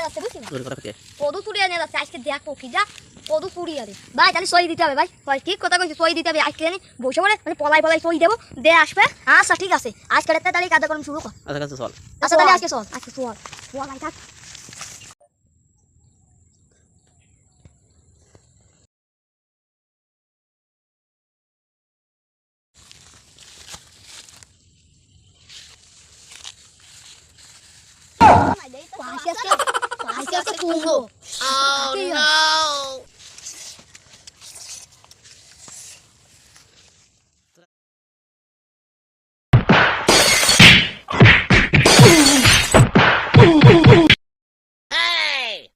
নিয়ে যাচ্ছে বুঝছিস কদু পুড়িয়ে নিয়ে যাচ্ছে আজকে দেখো কি যা কদু পুড়িয়ে দে ভাই তাহলে সই দিতে হবে ভাই ঠিক কথা কইছি সই দিতে হবে আজকে জানি বসে পড়ে মানে পলাই সই দেবো দে আসবে আচ্ছা ঠিক আছে আজকে রাতে তাহলে কার্যক্রম শুরু কর আচ্ছা তাহলে আজকে চল ভাই থাক আজকে পুরো Hey!